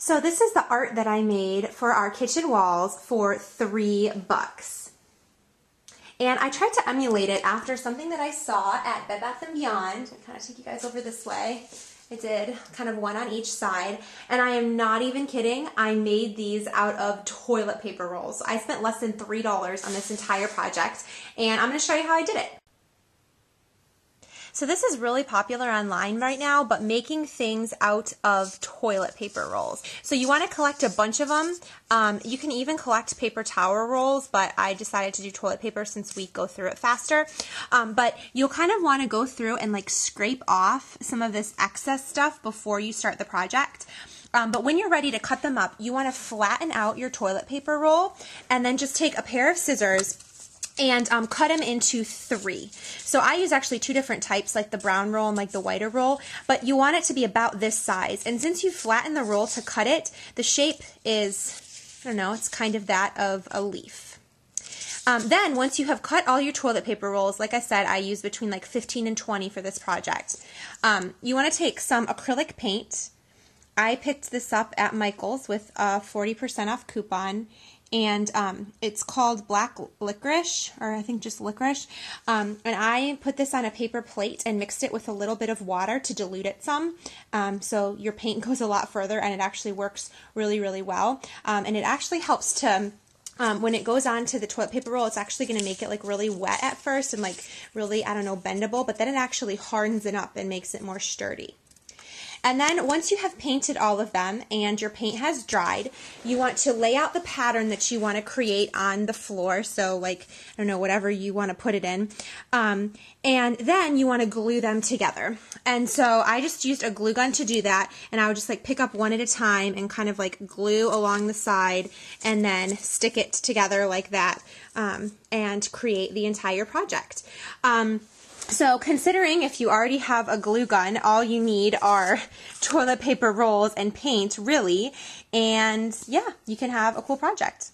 So this is the art that I made for our kitchen walls for $3. And I tried to emulate it after something that I saw at Bed Bath & Beyond. I'll kind of take you guys over this way. I did kind of one on each side, and I am not even kidding. I made these out of toilet paper rolls. I spent less than $3 on this entire project, and I'm going to show you how I did it. So this is really popular online right now, but making things out of toilet paper rolls. So you want to collect a bunch of them. You can even collect paper towel rolls, but I decided to do toilet paper since we go through it faster. But you'll kind of want to go through and like scrape off some of this excess stuff before you start the project. But when you're ready to cut them up, you want to flatten out your toilet paper roll and then just take a pair of scissors and cut them into 3. So I use actually 2 different types, like the brown roll and like the whiter roll, but you want it to be about this size. And since you flatten the roll to cut it, the shape is, I don't know, it's kind of that of a leaf. Then once you have cut all your toilet paper rolls, like I said, I use between like 15 and 20 for this project. You want to take some acrylic paint. I picked this up at Michael's with a 40% off coupon, and it's called Black Licorice, or I think just licorice, and I put this on a paper plate and mixed it with a little bit of water to dilute it some, so your paint goes a lot further and it actually works really, really well, and it actually helps to when it goes on to the toilet paper roll, it's actually going to make it like really wet at first and like really, I don't know, bendable, but then it actually hardens it up and makes it more sturdy. And then once you have painted all of them and your paint has dried, you want to lay out the pattern that you want to create on the floor. So like, I don't know, whatever you want to put it in. And then you want to glue them together. And so I just used a glue gun to do that. And I would just like pick up one at a time and kind of like glue along the side and then stick it together like that and create the entire project. So considering if you already have a glue gun, all you need are toilet paper rolls and paint, really, and yeah, you can have a cool project.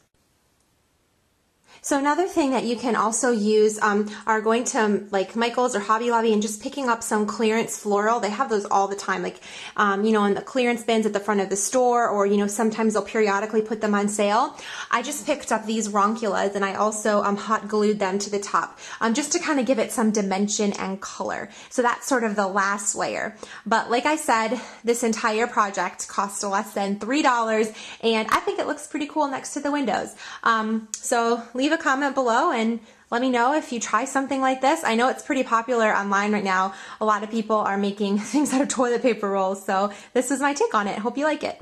So another thing that you can also use are going to like Michael's or Hobby Lobby and just picking up some clearance floral. They have those all the time, like you know, in the clearance bins at the front of the store, or you know, sometimes they'll periodically put them on sale. I just picked up these ranunculus and I also hot glued them to the top just to kind of give it some dimension and color. So that's sort of the last layer. But like I said, this entire project cost less than $3, and I think it looks pretty cool next to the windows. So leave a comment below and let me know if you try something like this. I know it's pretty popular online right now. A lot of people are making things out of toilet paper rolls, so this is my take on it. Hope you like it.